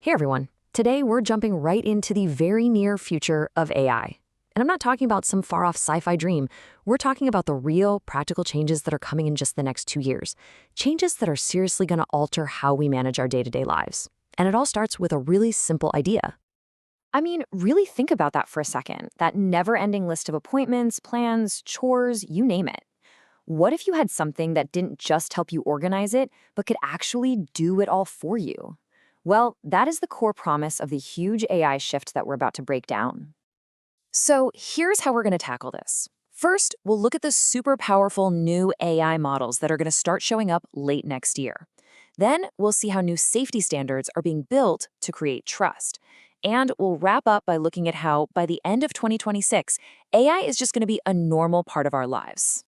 Hey everyone, today we're jumping right into the very near future of AI. And I'm not talking about some far off sci fi dream. We're talking about the real, practical changes that are coming in just the next 2 years. Changes that are seriously going to alter how we manage our day to day lives. And it all starts with a really simple idea. I mean, really think about that for a second. That never ending list of appointments, plans, chores, you name it. What if you had something that didn't just help you organize it, but could actually do it all for you? Well, that is the core promise of the huge AI shift that we're about to break down. So here's how we're going to tackle this. First, we'll look at the super powerful new AI models that are going to start showing up late next year. Then we'll see how new safety standards are being built to create trust. And we'll wrap up by looking at how, by the end of 2026, AI is just going to be a normal part of our lives.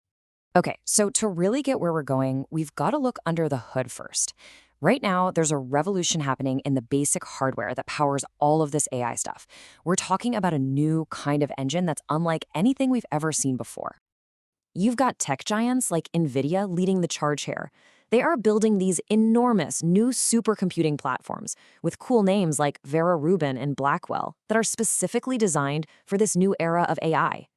Okay, so to really get where we're going, we've got to look under the hood first. Right now, there's a revolution happening in the basic hardware that powers all of this AI stuff. We're talking about a new kind of engine that's unlike anything we've ever seen before. You've got tech giants like NVIDIA leading the charge here. They are building these enormous new supercomputing platforms with cool names like Vera Rubin and Blackwell that are specifically designed for this new era of AI.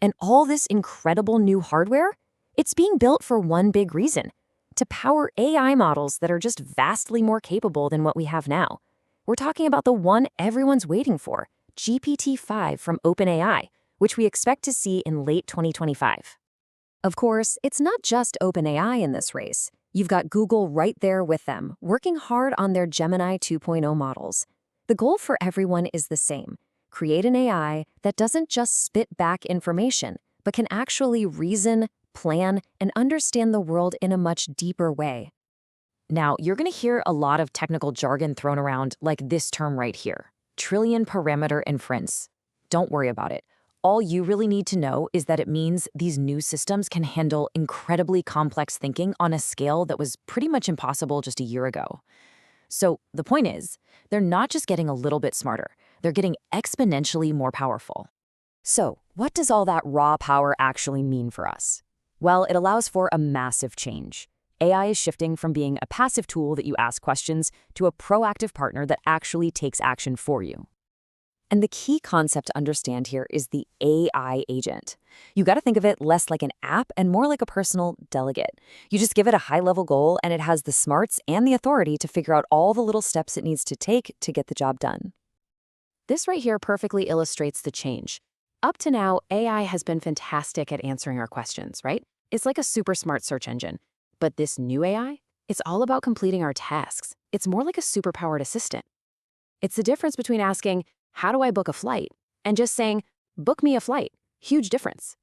And all this incredible new hardware, it's being built for one big reason: to power AI models that are just vastly more capable than what we have now. We're talking about the one everyone's waiting for, GPT-5 from OpenAI, which we expect to see in late 2025. Of course, it's not just OpenAI in this race. You've got Google right there with them, working hard on their Gemini 2.0 models. The goal for everyone is the same: create an AI that doesn't just spit back information, but can actually reason, plan, and understand the world in a much deeper way. Now, you're going to hear a lot of technical jargon thrown around, like this term right here: trillion parameter inference. Don't worry about it. All you really need to know is that it means these new systems can handle incredibly complex thinking on a scale that was pretty much impossible just a year ago. So the point is, they're not just getting a little bit smarter, they're getting exponentially more powerful. So, what does all that raw power actually mean for us? Well, it allows for a massive change. AI is shifting from being a passive tool that you ask questions to a proactive partner that actually takes action for you. And the key concept to understand here is the AI agent. You got to think of it less like an app and more like a personal delegate. You just give it a high-level goal and it has the smarts and the authority to figure out all the little steps it needs to take to get the job done. This right here perfectly illustrates the change. Up to now, AI has been fantastic at answering our questions, right? It's like a super smart search engine. But this new AI, it's all about completing our tasks. It's more like a superpowered assistant. It's the difference between asking, "How do I book a flight?" and just saying, "Book me a flight." Huge difference.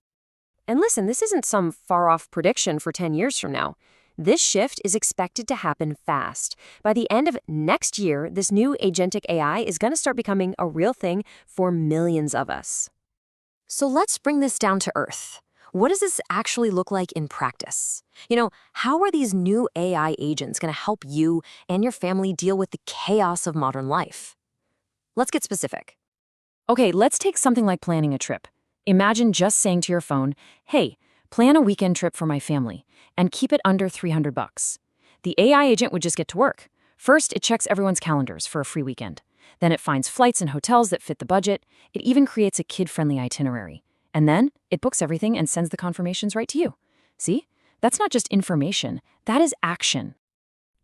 And listen, this isn't some far-off prediction for 10 years from now. This shift is expected to happen fast. By the end of next year, this new agentic AI is going to start becoming a real thing for millions of us. So let's bring this down to earth. What does this actually look like in practice? How are these new AI agents going to help you and your family deal with the chaos of modern life? Let's get specific. Okay, let's take something like planning a trip. Imagine just saying to your phone, "Hey, plan a weekend trip for my family and keep it under $300. The AI agent would just get to work. First, it checks everyone's calendars for a free weekend. Then it finds flights and hotels that fit the budget. It even creates a kid-friendly itinerary. And then it books everything and sends the confirmations right to you. See? That's not just information. That is action.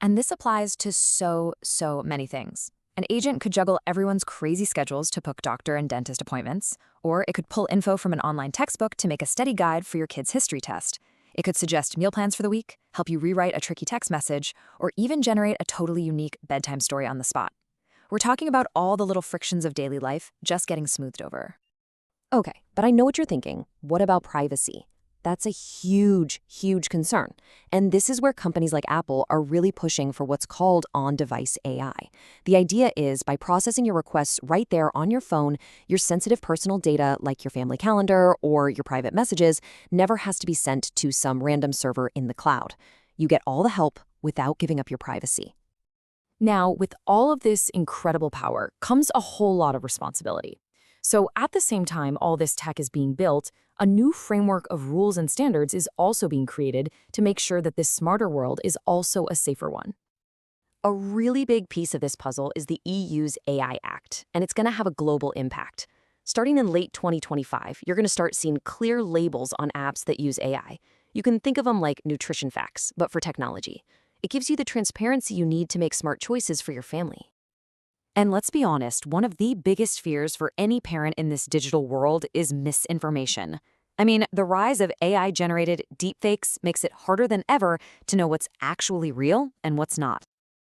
And this applies to so many things. An agent could juggle everyone's crazy schedules to book doctor and dentist appointments, or it could pull info from an online textbook to make a study guide for your kid's history test. It could suggest meal plans for the week, help you rewrite a tricky text message, or even generate a totally unique bedtime story on the spot. We're talking about all the little frictions of daily life just getting smoothed over. Okay, but I know what you're thinking. What about privacy? That's a huge concern. And this is where companies like Apple are really pushing for what's called on-device AI. The idea is, by processing your requests right there on your phone, your sensitive personal data, like your family calendar or your private messages, never has to be sent to some random server in the cloud. You get all the help without giving up your privacy. Now, with all of this incredible power comes a whole lot of responsibility. So at the same time all this tech is being built, a new framework of rules and standards is also being created to make sure that this smarter world is also a safer one. A really big piece of this puzzle is the EU's AI Act, and it's going to have a global impact. Starting in late 2025, you're going to start seeing clear labels on apps that use AI. You can think of them like nutrition facts, but for technology. It gives you the transparency you need to make smart choices for your family. And let's be honest, one of the biggest fears for any parent in this digital world is misinformation. I mean, the rise of AI-generated deepfakes makes it harder than ever to know what's actually real and what's not.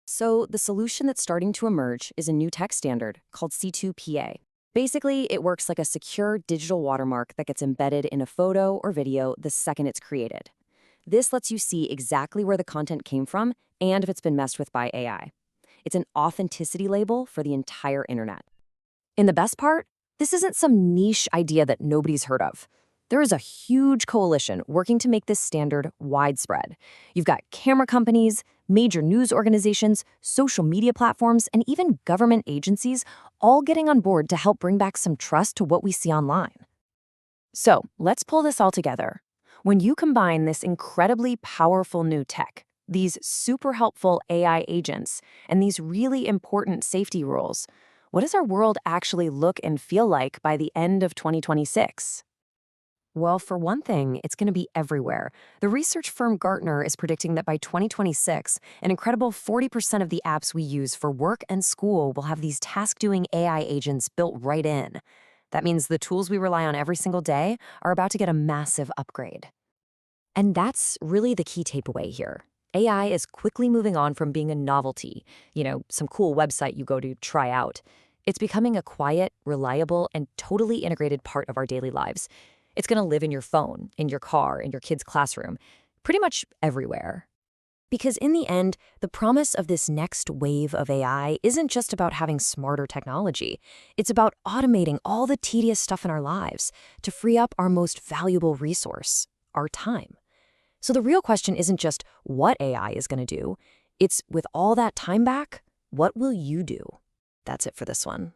So the solution that's starting to emerge is a new tech standard called C2PA. Basically, it works like a secure digital watermark that gets embedded in a photo or video the second it's created. This lets you see exactly where the content came from and if it's been messed with by AI. It's an authenticity label for the entire internet. And the best part? This isn't some niche idea that nobody's heard of. There is a huge coalition working to make this standard widespread. You've got camera companies, major news organizations, social media platforms, and even government agencies all getting on board to help bring back some trust to what we see online. So let's pull this all together. When you combine this incredibly powerful new tech, these super helpful AI agents, and these really important safety rules, what does our world actually look and feel like by the end of 2026? Well, for one thing, it's going to be everywhere. The research firm Gartner is predicting that by 2026, an incredible 40% of the apps we use for work and school will have these task-doing AI agents built right in. That means the tools we rely on every single day are about to get a massive upgrade. And that's really the key takeaway here. AI is quickly moving on from being a novelty, some cool website you go to try out. It's becoming a quiet, reliable, and totally integrated part of our daily lives. It's going to live in your phone, in your car, in your kid's classroom, pretty much everywhere. Because in the end, the promise of this next wave of AI isn't just about having smarter technology. It's about automating all the tedious stuff in our lives to free up our most valuable resource, our time. So the real question isn't just what AI is going to do. It's with all that time back, what will you do? That's it for this one.